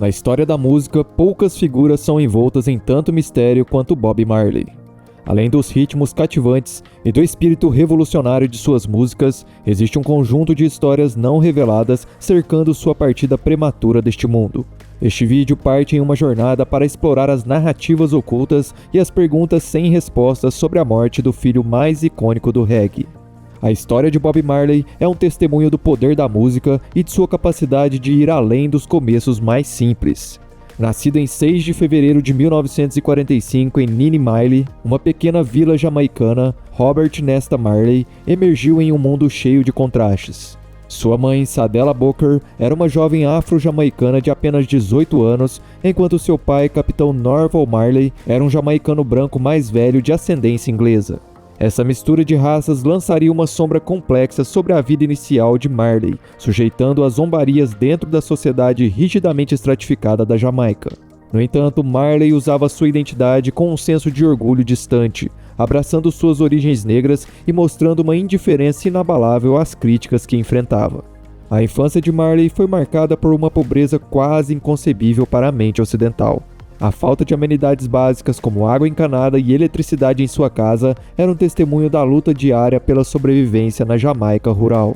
Na história da música, poucas figuras são envoltas em tanto mistério quanto Bob Marley. Além dos ritmos cativantes e do espírito revolucionário de suas músicas, existe um conjunto de histórias não reveladas cercando sua partida prematura deste mundo. Este vídeo parte em uma jornada para explorar as narrativas ocultas e as perguntas sem respostas sobre a morte do filho mais icônico do reggae. A história de Bob Marley é um testemunho do poder da música e de sua capacidade de ir além dos começos mais simples. Nascido em 6 de fevereiro de 1945 em Ninimale, uma pequena vila jamaicana, Robert Nesta Marley emergiu em um mundo cheio de contrastes. Sua mãe, Sadela Booker, era uma jovem afro-jamaicana de apenas 18 anos, enquanto seu pai, Capitão Norval Marley, era um jamaicano branco mais velho de ascendência inglesa. Essa mistura de raças lançaria uma sombra complexa sobre a vida inicial de Marley, sujeitando a zombarias dentro da sociedade rigidamente estratificada da Jamaica. No entanto, Marley usava sua identidade com um senso de orgulho distante, abraçando suas origens negras e mostrando uma indiferença inabalável às críticas que enfrentava. A infância de Marley foi marcada por uma pobreza quase inconcebível para a mente ocidental. A falta de amenidades básicas como água encanada e eletricidade em sua casa era um testemunho da luta diária pela sobrevivência na Jamaica rural.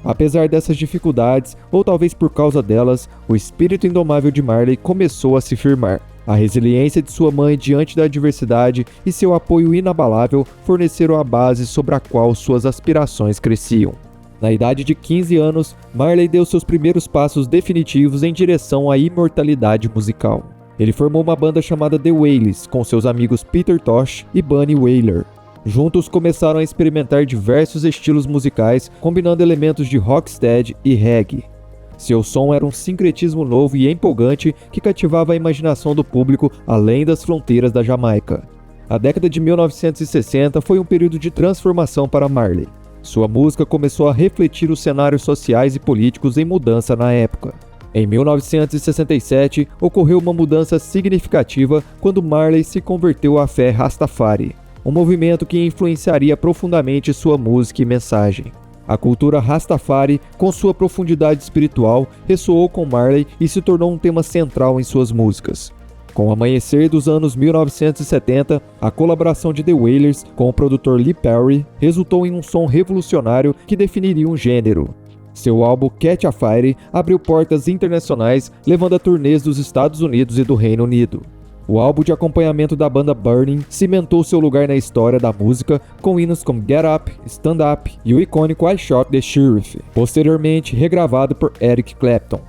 Apesar dessas dificuldades, ou talvez por causa delas, o espírito indomável de Marley começou a se firmar. A resiliência de sua mãe diante da adversidade e seu apoio inabalável forneceram a base sobre a qual suas aspirações cresciam. Na idade de 15 anos, Marley deu seus primeiros passos definitivos em direção à imortalidade musical. Ele formou uma banda chamada The Wailers, com seus amigos Peter Tosh e Bunny Wailer. Juntos começaram a experimentar diversos estilos musicais, combinando elementos de rocksteady e reggae. Seu som era um sincretismo novo e empolgante que cativava a imaginação do público além das fronteiras da Jamaica. A década de 1960 foi um período de transformação para Marley. Sua música começou a refletir os cenários sociais e políticos em mudança na época. Em 1967, ocorreu uma mudança significativa quando Marley se converteu à fé Rastafari, um movimento que influenciaria profundamente sua música e mensagem. A cultura Rastafari, com sua profundidade espiritual, ressoou com Marley e se tornou um tema central em suas músicas. Com o amanhecer dos anos 1970, a colaboração de The Wailers com o produtor Lee Perry resultou em um som revolucionário que definiria um gênero. Seu álbum Catch a Fire abriu portas internacionais, levando a turnês dos Estados Unidos e do Reino Unido. O álbum de acompanhamento da banda Burning cimentou seu lugar na história da música com hinos como Get Up, Stand Up e o icônico I Shot the Sheriff, posteriormente regravado por Eric Clapton.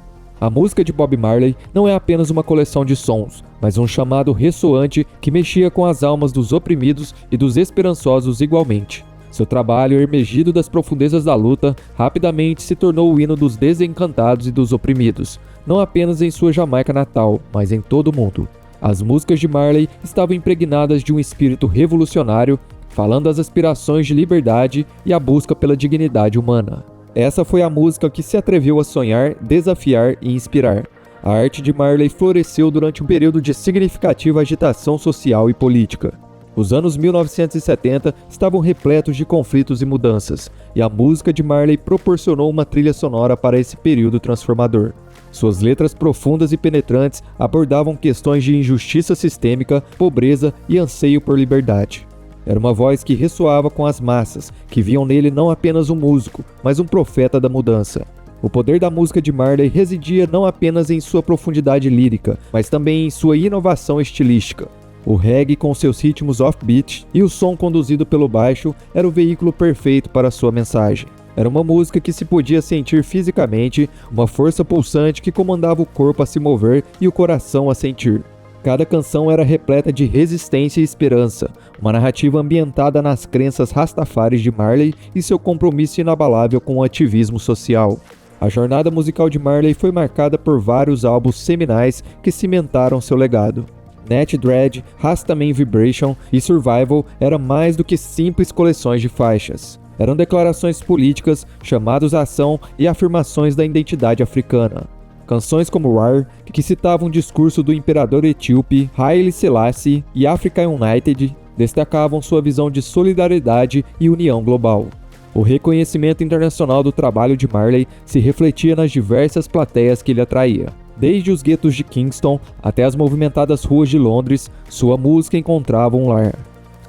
A música de Bob Marley não é apenas uma coleção de sons, mas um chamado ressoante que mexia com as almas dos oprimidos e dos esperançosos igualmente. Seu trabalho, emergido das profundezas da luta, rapidamente se tornou o hino dos desencantados e dos oprimidos, não apenas em sua Jamaica natal, mas em todo o mundo. As músicas de Marley estavam impregnadas de um espírito revolucionário, falando das aspirações de liberdade e a busca pela dignidade humana. Essa foi a música que se atreveu a sonhar, desafiar e inspirar. A arte de Marley floresceu durante um período de significativa agitação social e política. Os anos 1970 estavam repletos de conflitos e mudanças, e a música de Marley proporcionou uma trilha sonora para esse período transformador. Suas letras profundas e penetrantes abordavam questões de injustiça sistêmica, pobreza e anseio por liberdade. Era uma voz que ressoava com as massas, que viam nele não apenas um músico, mas um profeta da mudança. O poder da música de Marley residia não apenas em sua profundidade lírica, mas também em sua inovação estilística. O reggae, com seus ritmos offbeat e o som conduzido pelo baixo, era o veículo perfeito para sua mensagem. Era uma música que se podia sentir fisicamente, uma força pulsante que comandava o corpo a se mover e o coração a sentir. Cada canção era repleta de resistência e esperança, uma narrativa ambientada nas crenças rastafaris de Marley e seu compromisso inabalável com o ativismo social. A jornada musical de Marley foi marcada por vários álbuns seminais que cimentaram seu legado. Net Dread, Rastaman Vibration e Survival eram mais do que simples coleções de faixas. Eram declarações políticas, chamados à ação e afirmações da identidade africana. Canções como War, que citavam o discurso do imperador etíope Haile Selassie e Africa United, destacavam sua visão de solidariedade e união global. O reconhecimento internacional do trabalho de Marley se refletia nas diversas plateias que ele atraía. Desde os guetos de Kingston até as movimentadas ruas de Londres, sua música encontrava um lar.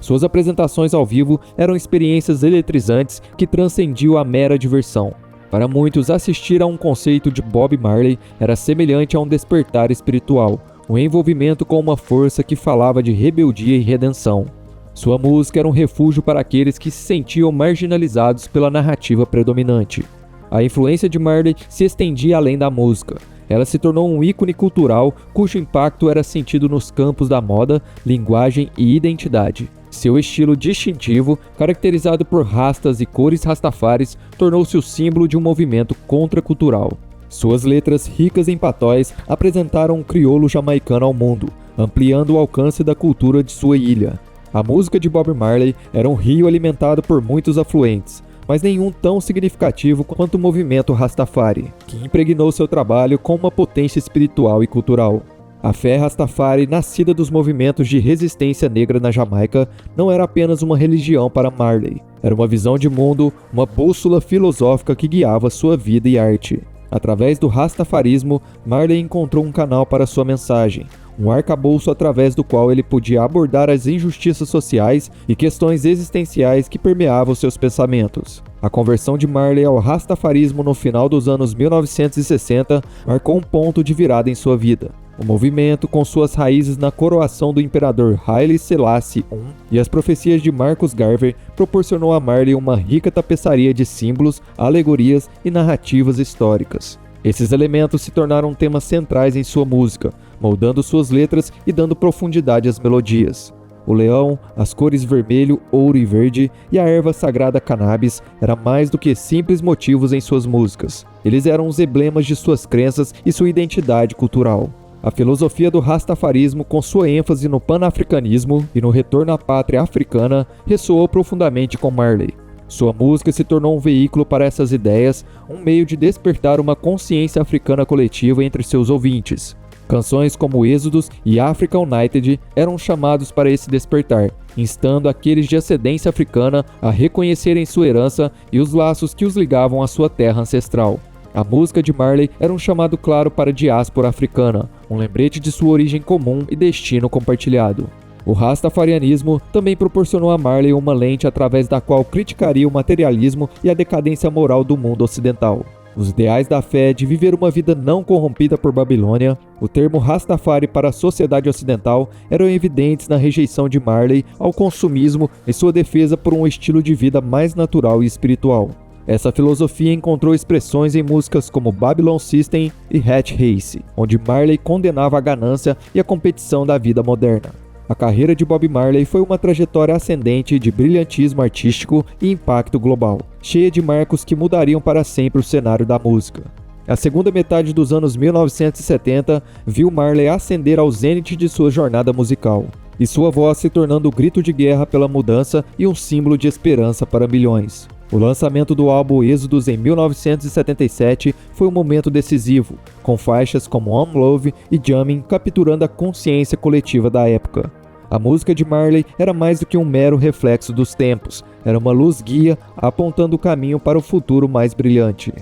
Suas apresentações ao vivo eram experiências eletrizantes que transcendiam a mera diversão. Para muitos, assistir a um concerto de Bob Marley era semelhante a um despertar espiritual, um envolvimento com uma força que falava de rebeldia e redenção. Sua música era um refúgio para aqueles que se sentiam marginalizados pela narrativa predominante. A influência de Marley se estendia além da música. Ela se tornou um ícone cultural cujo impacto era sentido nos campos da moda, linguagem e identidade. Seu estilo distintivo, caracterizado por rastas e cores rastafaris, tornou-se o símbolo de um movimento contracultural. Suas letras ricas em patóis apresentaram um crioulo jamaicano ao mundo, ampliando o alcance da cultura de sua ilha. A música de Bob Marley era um rio alimentado por muitos afluentes, mas nenhum tão significativo quanto o movimento Rastafari, que impregnou seu trabalho com uma potência espiritual e cultural. A fé Rastafari, nascida dos movimentos de resistência negra na Jamaica, não era apenas uma religião para Marley. Era uma visão de mundo, uma bússola filosófica que guiava sua vida e arte. Através do Rastafarismo, Marley encontrou um canal para sua mensagem, um arcabouço através do qual ele podia abordar as injustiças sociais e questões existenciais que permeavam seus pensamentos. A conversão de Marley ao Rastafarismo no final dos anos 1960 marcou um ponto de virada em sua vida. O movimento, com suas raízes na coroação do imperador Haile Selassie I e as profecias de Marcus Garvey, proporcionou a Marley uma rica tapeçaria de símbolos, alegorias e narrativas históricas. Esses elementos se tornaram temas centrais em sua música, moldando suas letras e dando profundidade às melodias. O leão, as cores vermelho, ouro e verde e a erva sagrada cannabis eram mais do que simples motivos em suas músicas. Eles eram os emblemas de suas crenças e sua identidade cultural. A filosofia do Rastafarismo, com sua ênfase no panafricanismo e no retorno à pátria africana, ressoou profundamente com Marley. Sua música se tornou um veículo para essas ideias, um meio de despertar uma consciência africana coletiva entre seus ouvintes. Canções como Êxodos e Africa United eram chamados para esse despertar, instando aqueles de ascendência africana a reconhecerem sua herança e os laços que os ligavam à sua terra ancestral. A música de Marley era um chamado claro para a diáspora africana, um lembrete de sua origem comum e destino compartilhado. O rastafarianismo também proporcionou a Marley uma lente através da qual criticaria o materialismo e a decadência moral do mundo ocidental. Os ideais da fé de viver uma vida não corrompida por Babilônia, o termo Rastafari para a sociedade ocidental, eram evidentes na rejeição de Marley ao consumismo e sua defesa por um estilo de vida mais natural e espiritual. Essa filosofia encontrou expressões em músicas como Babylon System e Hat Race, onde Marley condenava a ganância e a competição da vida moderna. A carreira de Bob Marley foi uma trajetória ascendente de brilhantismo artístico e impacto global, cheia de marcos que mudariam para sempre o cenário da música. A segunda metade dos anos 1970 viu Marley ascender ao zênite de sua jornada musical, e sua voz se tornando o grito de guerra pela mudança e um símbolo de esperança para milhões. O lançamento do álbum Êxodos em 1977 foi um momento decisivo, com faixas como I'm Love e Jamming capturando a consciência coletiva da época. A música de Marley era mais do que um mero reflexo dos tempos, era uma luz guia apontando o caminho para o futuro mais brilhante.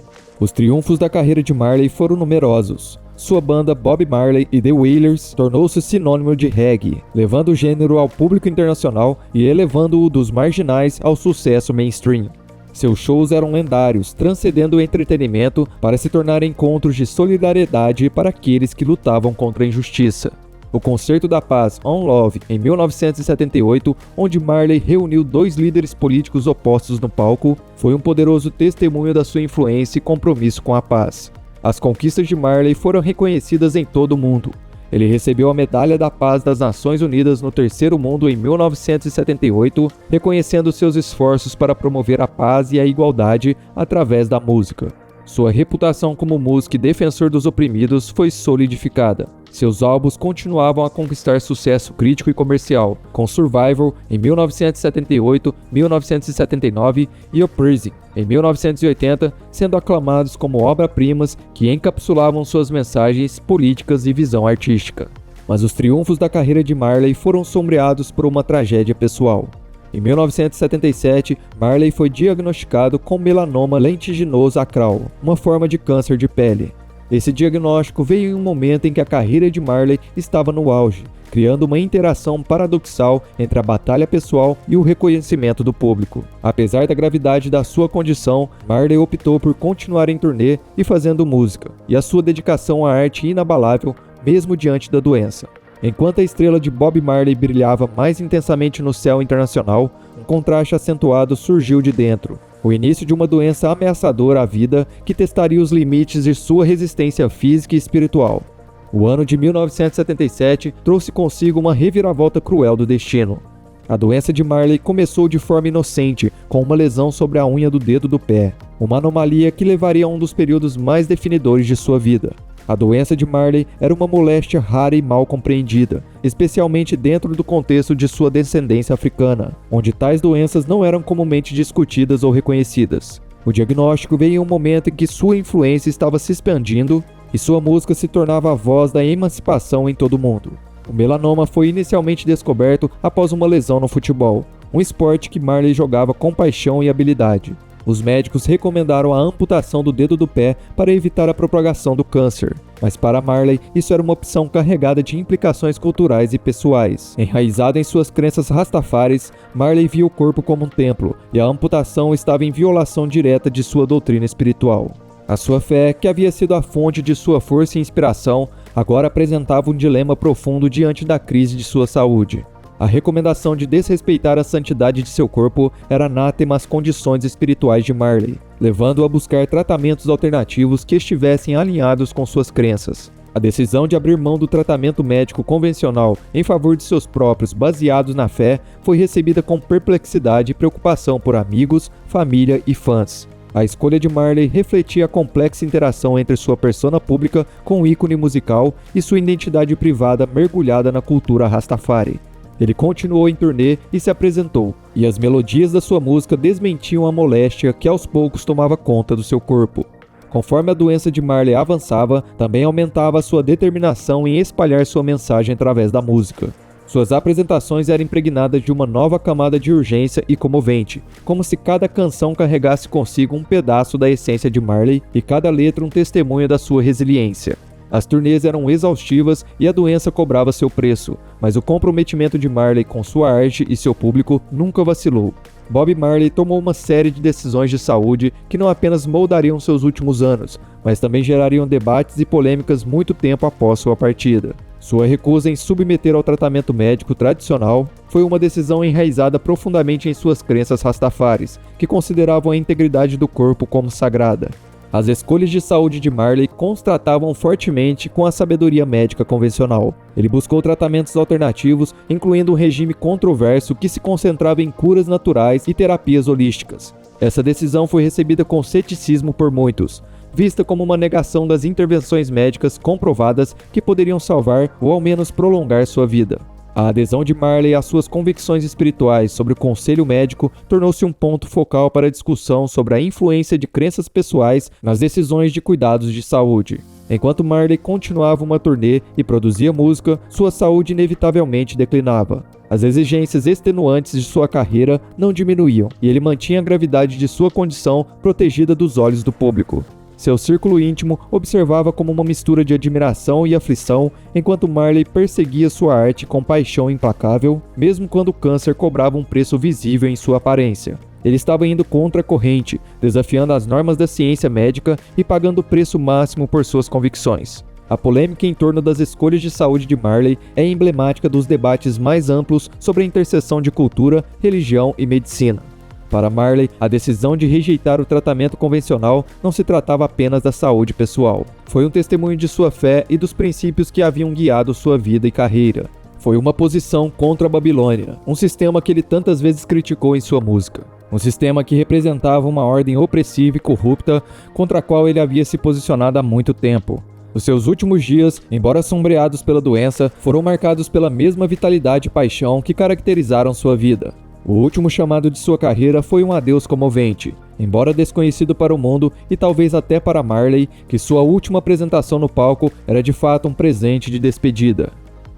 Os triunfos da carreira de Marley foram numerosos. Sua banda Bob Marley e The Wailers tornou-se sinônimo de reggae, levando o gênero ao público internacional e elevando-o dos marginais ao sucesso mainstream. Seus shows eram lendários, transcendendo o entretenimento para se tornar encontros de solidariedade para aqueles que lutavam contra a injustiça. O Concerto da Paz On Love, em 1978, onde Marley reuniu dois líderes políticos opostos no palco, foi um poderoso testemunho da sua influência e compromisso com a paz. As conquistas de Marley foram reconhecidas em todo o mundo. Ele recebeu a Medalha da Paz das Nações Unidas no Terceiro Mundo em 1978, reconhecendo seus esforços para promover a paz e a igualdade através da música. Sua reputação como músico e defensor dos oprimidos foi solidificada. Seus álbuns continuavam a conquistar sucesso crítico e comercial, com Survival em 1978, 1979 e Uprising em 1980, sendo aclamados como obra-primas que encapsulavam suas mensagens políticas e visão artística. Mas os triunfos da carreira de Marley foram sombreados por uma tragédia pessoal. Em 1977, Marley foi diagnosticado com melanoma lentiginoso acral, uma forma de câncer de pele. Esse diagnóstico veio em um momento em que a carreira de Marley estava no auge, criando uma interação paradoxal entre a batalha pessoal e o reconhecimento do público. Apesar da gravidade da sua condição, Marley optou por continuar em turnê e fazendo música, e a sua dedicação à arte inabalável, mesmo diante da doença. Enquanto a estrela de Bob Marley brilhava mais intensamente no céu internacional, um contraste acentuado surgiu de dentro. O início de uma doença ameaçadora à vida que testaria os limites de sua resistência física e espiritual. O ano de 1977 trouxe consigo uma reviravolta cruel do destino. A doença de Marley começou de forma inocente, com uma lesão sobre a unha do dedo do pé, uma anomalia que levaria a um dos períodos mais definidores de sua vida. A doença de Marley era uma moléstia rara e mal compreendida, especialmente dentro do contexto de sua descendência africana, onde tais doenças não eram comumente discutidas ou reconhecidas. O diagnóstico veio em um momento em que sua influência estava se expandindo e sua música se tornava a voz da emancipação em todo o mundo. O melanoma foi inicialmente descoberto após uma lesão no futebol, um esporte que Marley jogava com paixão e habilidade. Os médicos recomendaram a amputação do dedo do pé para evitar a propagação do câncer, mas para Marley isso era uma opção carregada de implicações culturais e pessoais. Enraizado em suas crenças rastafaris, Marley via o corpo como um templo, e a amputação estava em violação direta de sua doutrina espiritual. A sua fé, que havia sido a fonte de sua força e inspiração, agora apresentava um dilema profundo diante da crise de sua saúde. A recomendação de desrespeitar a santidade de seu corpo era anátema às condições espirituais de Marley, levando-o a buscar tratamentos alternativos que estivessem alinhados com suas crenças. A decisão de abrir mão do tratamento médico convencional em favor de seus próprios baseados na fé foi recebida com perplexidade e preocupação por amigos, família e fãs. A escolha de Marley refletia a complexa interação entre sua persona pública com o ícone musical e sua identidade privada mergulhada na cultura Rastafari. Ele continuou em turnê e se apresentou, e as melodias da sua música desmentiam a moléstia que aos poucos tomava conta do seu corpo. Conforme a doença de Marley avançava, também aumentava a sua determinação em espalhar sua mensagem através da música. Suas apresentações eram impregnadas de uma nova camada de urgência e comovente, como se cada canção carregasse consigo um pedaço da essência de Marley e cada letra um testemunho da sua resiliência. As turnês eram exaustivas e a doença cobrava seu preço, mas o comprometimento de Marley com sua arte e seu público nunca vacilou. Bob Marley tomou uma série de decisões de saúde que não apenas moldariam seus últimos anos, mas também gerariam debates e polêmicas muito tempo após sua partida. Sua recusa em submeter ao tratamento médico tradicional foi uma decisão enraizada profundamente em suas crenças rastafaris, que consideravam a integridade do corpo como sagrada. As escolhas de saúde de Marley contrastavam fortemente com a sabedoria médica convencional. Ele buscou tratamentos alternativos, incluindo um regime controverso que se concentrava em curas naturais e terapias holísticas. Essa decisão foi recebida com ceticismo por muitos, vista como uma negação das intervenções médicas comprovadas que poderiam salvar ou ao menos prolongar sua vida. A adesão de Marley às suas convicções espirituais sobre o conselho médico tornou-se um ponto focal para a discussão sobre a influência de crenças pessoais nas decisões de cuidados de saúde. Enquanto Marley continuava uma turnê e produzia música, sua saúde inevitavelmente declinava. As exigências extenuantes de sua carreira não diminuíam, e ele mantinha a gravidade de sua condição protegida dos olhos do público. Seu círculo íntimo observava como uma mistura de admiração e aflição, enquanto Marley perseguia sua arte com paixão implacável, mesmo quando o câncer cobrava um preço visível em sua aparência. Ele estava indo contra a corrente, desafiando as normas da ciência médica e pagando o preço máximo por suas convicções. A polêmica em torno das escolhas de saúde de Marley é emblemática dos debates mais amplos sobre a interseção de cultura, religião e medicina. Para Marley, a decisão de rejeitar o tratamento convencional não se tratava apenas da saúde pessoal. Foi um testemunho de sua fé e dos princípios que haviam guiado sua vida e carreira. Foi uma posição contra a Babilônia, um sistema que ele tantas vezes criticou em sua música. Um sistema que representava uma ordem opressiva e corrupta contra a qual ele havia se posicionado há muito tempo. Os seus últimos dias, embora sombreados pela doença, foram marcados pela mesma vitalidade e paixão que caracterizaram sua vida. O último chamado de sua carreira foi um adeus comovente, embora desconhecido para o mundo e talvez até para Marley, que sua última apresentação no palco era de fato um presente de despedida.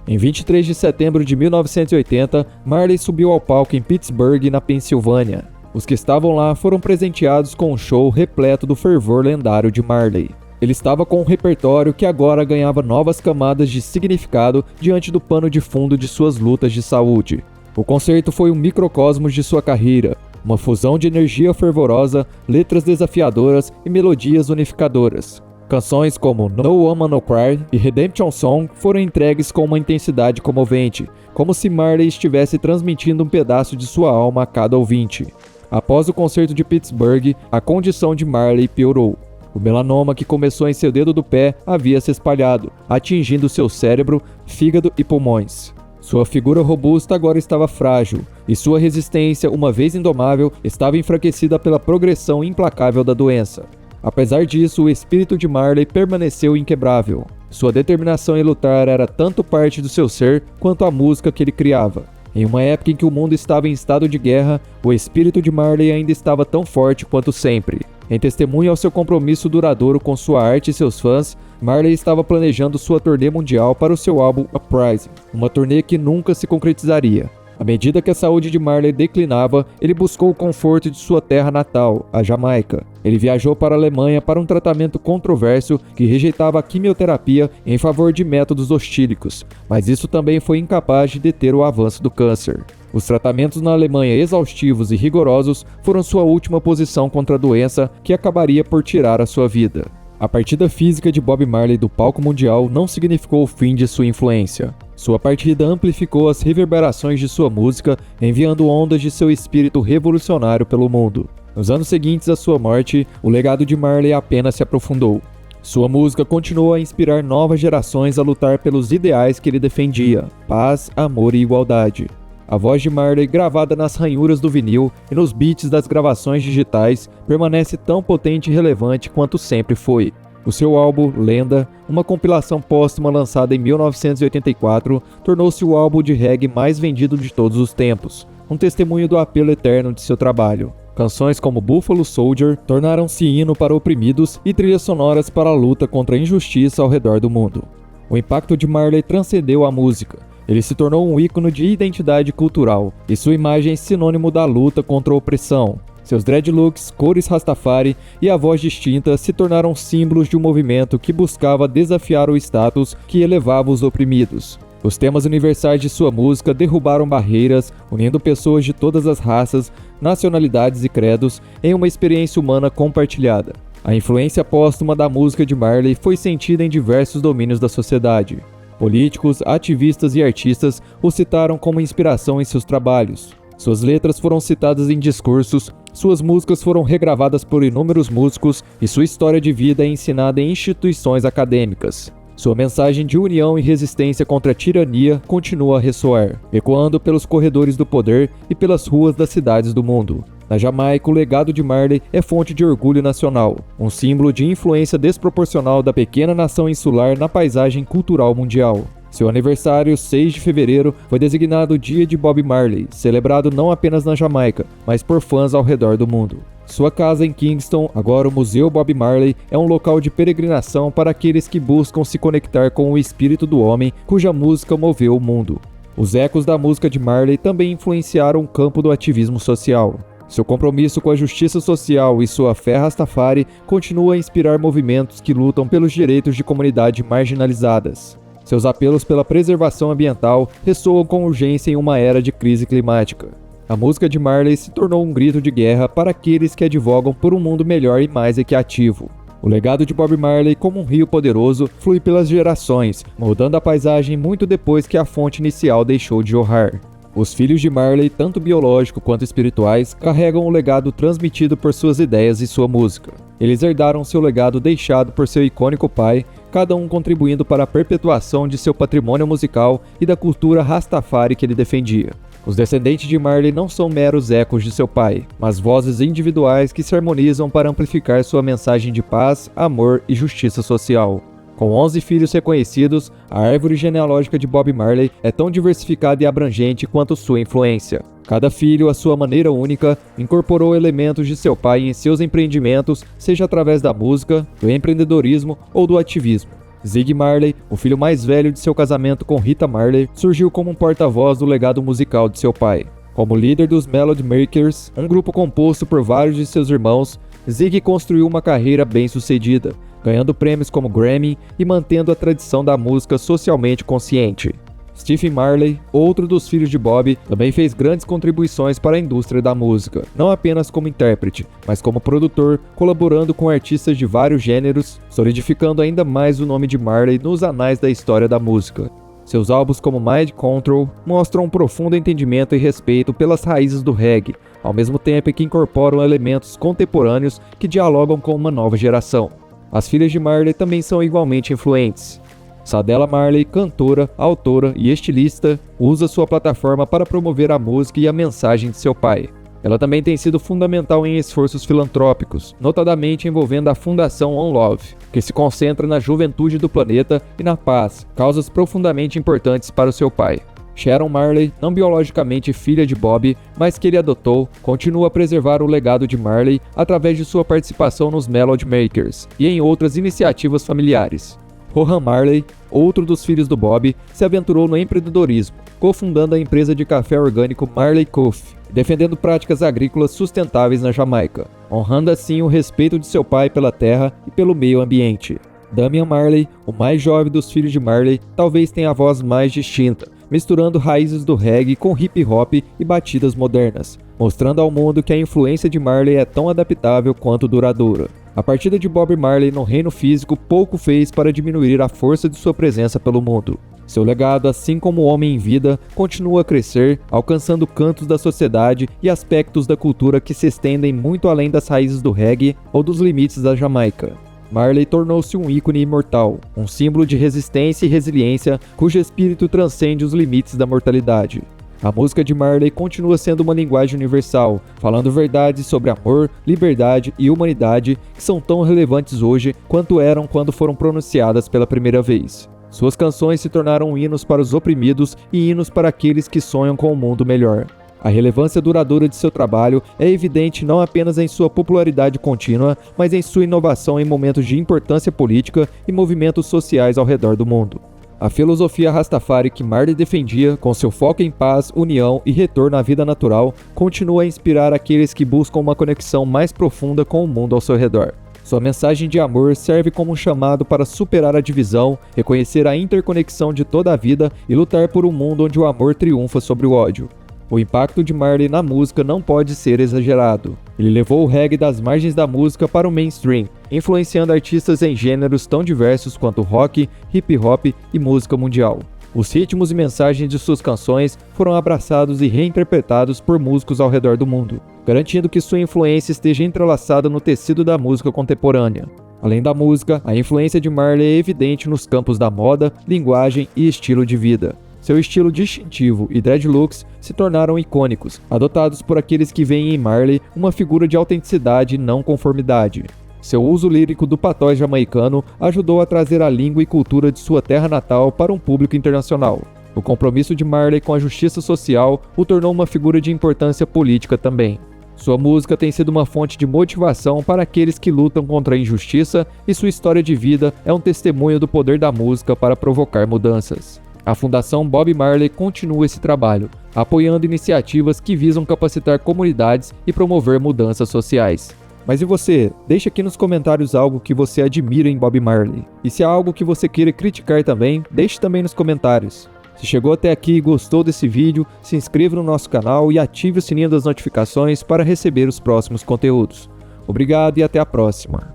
Em 23 de setembro de 1980, Marley subiu ao palco em Pittsburgh, na Pensilvânia. Os que estavam lá foram presenteados com um show repleto do fervor lendário de Marley. Ele estava com um repertório que agora ganhava novas camadas de significado diante do pano de fundo de suas lutas de saúde. O concerto foi um microcosmos de sua carreira, uma fusão de energia fervorosa, letras desafiadoras e melodias unificadoras. Canções como No Woman No Cry e Redemption Song foram entregues com uma intensidade comovente, como se Marley estivesse transmitindo um pedaço de sua alma a cada ouvinte. Após o concerto de Pittsburgh, a condição de Marley piorou. O melanoma que começou em seu dedo do pé havia se espalhado, atingindo seu cérebro, fígado e pulmões. Sua figura robusta agora estava frágil, e sua resistência, uma vez indomável, estava enfraquecida pela progressão implacável da doença. Apesar disso, o espírito de Marley permaneceu inquebrável. Sua determinação em lutar era tanto parte do seu ser quanto a música que ele criava. Em uma época em que o mundo estava em estado de guerra, o espírito de Marley ainda estava tão forte quanto sempre. Em testemunho ao seu compromisso duradouro com sua arte e seus fãs, Marley estava planejando sua turnê mundial para o seu álbum Uprising, uma turnê que nunca se concretizaria. À medida que a saúde de Marley declinava, ele buscou o conforto de sua terra natal, a Jamaica. Ele viajou para a Alemanha para um tratamento controverso que rejeitava a quimioterapia em favor de métodos hostílicos, mas isso também foi incapaz de deter o avanço do câncer. Os tratamentos na Alemanha exaustivos e rigorosos foram sua última posição contra a doença que acabaria por tirar a sua vida. A partida física de Bob Marley do palco mundial não significou o fim de sua influência. Sua partida amplificou as reverberações de sua música, enviando ondas de seu espírito revolucionário pelo mundo. Nos anos seguintes à sua morte, o legado de Marley apenas se aprofundou. Sua música continuou a inspirar novas gerações a lutar pelos ideais que ele defendia: paz, amor e igualdade. A voz de Marley, gravada nas ranhuras do vinil e nos beats das gravações digitais, permanece tão potente e relevante quanto sempre foi. O seu álbum, Lenda, uma compilação póstuma lançada em 1984, tornou-se o álbum de reggae mais vendido de todos os tempos, um testemunho do apelo eterno de seu trabalho. Canções como Buffalo Soldier tornaram-se hino para oprimidos e trilhas sonoras para a luta contra a injustiça ao redor do mundo. O impacto de Marley transcendeu a música. Ele se tornou um ícone de identidade cultural, e sua imagem é sinônimo da luta contra a opressão. Seus dreadlocks, cores Rastafari e a voz distinta se tornaram símbolos de um movimento que buscava desafiar o status que elevava os oprimidos. Os temas universais de sua música derrubaram barreiras, unindo pessoas de todas as raças, nacionalidades e credos em uma experiência humana compartilhada. A influência póstuma da música de Marley foi sentida em diversos domínios da sociedade. Políticos, ativistas e artistas o citaram como inspiração em seus trabalhos. Suas letras foram citadas em discursos, suas músicas foram regravadas por inúmeros músicos e sua história de vida é ensinada em instituições acadêmicas. Sua mensagem de união e resistência contra a tirania continua a ressoar, ecoando pelos corredores do poder e pelas ruas das cidades do mundo. Na Jamaica, o legado de Marley é fonte de orgulho nacional, um símbolo de influência desproporcional da pequena nação insular na paisagem cultural mundial. Seu aniversário, 6 de fevereiro, foi designado o Dia de Bob Marley, celebrado não apenas na Jamaica, mas por fãs ao redor do mundo. Sua casa em Kingston, agora o Museu Bob Marley, é um local de peregrinação para aqueles que buscam se conectar com o espírito do homem cuja música moveu o mundo. Os ecos da música de Marley também influenciaram o campo do ativismo social. Seu compromisso com a justiça social e sua fé Rastafari continua a inspirar movimentos que lutam pelos direitos de comunidades marginalizadas. Seus apelos pela preservação ambiental ressoam com urgência em uma era de crise climática. A música de Marley se tornou um grito de guerra para aqueles que advogam por um mundo melhor e mais equitativo. O legado de Bob Marley, como um rio poderoso, flui pelas gerações, moldando a paisagem muito depois que a fonte inicial deixou de jorrar. Os filhos de Marley, tanto biológicos quanto espirituais, carregam o legado transmitido por suas ideias e sua música. Eles herdaram seu legado deixado por seu icônico pai, cada um contribuindo para a perpetuação de seu patrimônio musical e da cultura Rastafari que ele defendia. Os descendentes de Marley não são meros ecos de seu pai, mas vozes individuais que se harmonizam para amplificar sua mensagem de paz, amor e justiça social. Com 11 filhos reconhecidos, a árvore genealógica de Bob Marley é tão diversificada e abrangente quanto sua influência. Cada filho, à sua maneira única, incorporou elementos de seu pai em seus empreendimentos, seja através da música, do empreendedorismo ou do ativismo. Ziggy Marley, o filho mais velho de seu casamento com Rita Marley, surgiu como um porta-voz do legado musical de seu pai. Como líder dos Melody Makers, um grupo composto por vários de seus irmãos, Ziggy construiu uma carreira bem-sucedida, ganhando prêmios como Grammy e mantendo a tradição da música socialmente consciente. Stephen Marley, outro dos filhos de Bob, também fez grandes contribuições para a indústria da música, não apenas como intérprete, mas como produtor, colaborando com artistas de vários gêneros, solidificando ainda mais o nome de Marley nos anais da história da música. Seus álbuns como Mind Control mostram um profundo entendimento e respeito pelas raízes do reggae, ao mesmo tempo que incorporam elementos contemporâneos que dialogam com uma nova geração. As filhas de Marley também são igualmente influentes. Cedella Marley, cantora, autora e estilista, usa sua plataforma para promover a música e a mensagem de seu pai. Ela também tem sido fundamental em esforços filantrópicos, notadamente envolvendo a Fundação One Love, que se concentra na juventude do planeta e na paz, causas profundamente importantes para o seu pai. Sharon Marley, não biologicamente filha de Bob, mas que ele adotou, continua a preservar o legado de Marley através de sua participação nos Melody Makers e em outras iniciativas familiares. Rohan Marley, outro dos filhos do Bob, se aventurou no empreendedorismo, cofundando a empresa de café orgânico Marley Coffee, defendendo práticas agrícolas sustentáveis na Jamaica, honrando assim o respeito de seu pai pela terra e pelo meio ambiente. Damian Marley, o mais jovem dos filhos de Marley, talvez tenha a voz mais distinta, misturando raízes do reggae com hip hop e batidas modernas, mostrando ao mundo que a influência de Marley é tão adaptável quanto duradoura. A partida de Bob Marley no reino físico pouco fez para diminuir a força de sua presença pelo mundo. Seu legado, assim como o homem em vida, continua a crescer, alcançando cantos da sociedade e aspectos da cultura que se estendem muito além das raízes do reggae ou dos limites da Jamaica. Marley tornou-se um ícone imortal, um símbolo de resistência e resiliência cujo espírito transcende os limites da mortalidade. A música de Marley continua sendo uma linguagem universal, falando verdades sobre amor, liberdade e humanidade que são tão relevantes hoje quanto eram quando foram pronunciadas pela primeira vez. Suas canções se tornaram hinos para os oprimidos e hinos para aqueles que sonham com um mundo melhor. A relevância duradoura de seu trabalho é evidente não apenas em sua popularidade contínua, mas em sua inovação em momentos de importância política e movimentos sociais ao redor do mundo. A filosofia Rastafari que Marley defendia, com seu foco em paz, união e retorno à vida natural, continua a inspirar aqueles que buscam uma conexão mais profunda com o mundo ao seu redor. Sua mensagem de amor serve como um chamado para superar a divisão, reconhecer a interconexão de toda a vida e lutar por um mundo onde o amor triunfa sobre o ódio. O impacto de Marley na música não pode ser exagerado. Ele levou o reggae das margens da música para o mainstream, influenciando artistas em gêneros tão diversos quanto rock, hip hop e música mundial. Os ritmos e mensagens de suas canções foram abraçados e reinterpretados por músicos ao redor do mundo, garantindo que sua influência esteja entrelaçada no tecido da música contemporânea. Além da música, a influência de Marley é evidente nos campos da moda, linguagem e estilo de vida. Seu estilo distintivo e dreadlocks se tornaram icônicos, adotados por aqueles que veem em Marley uma figura de autenticidade e não conformidade. Seu uso lírico do patois jamaicano ajudou a trazer a língua e cultura de sua terra natal para um público internacional. O compromisso de Marley com a justiça social o tornou uma figura de importância política também. Sua música tem sido uma fonte de motivação para aqueles que lutam contra a injustiça e sua história de vida é um testemunho do poder da música para provocar mudanças. A Fundação Bob Marley continua esse trabalho, apoiando iniciativas que visam capacitar comunidades e promover mudanças sociais. Mas e você? Deixa aqui nos comentários algo que você admira em Bob Marley. E se há algo que você queira criticar também, deixe também nos comentários. Se chegou até aqui e gostou desse vídeo, se inscreva no nosso canal e ative o sininho das notificações para receber os próximos conteúdos. Obrigado e até a próxima.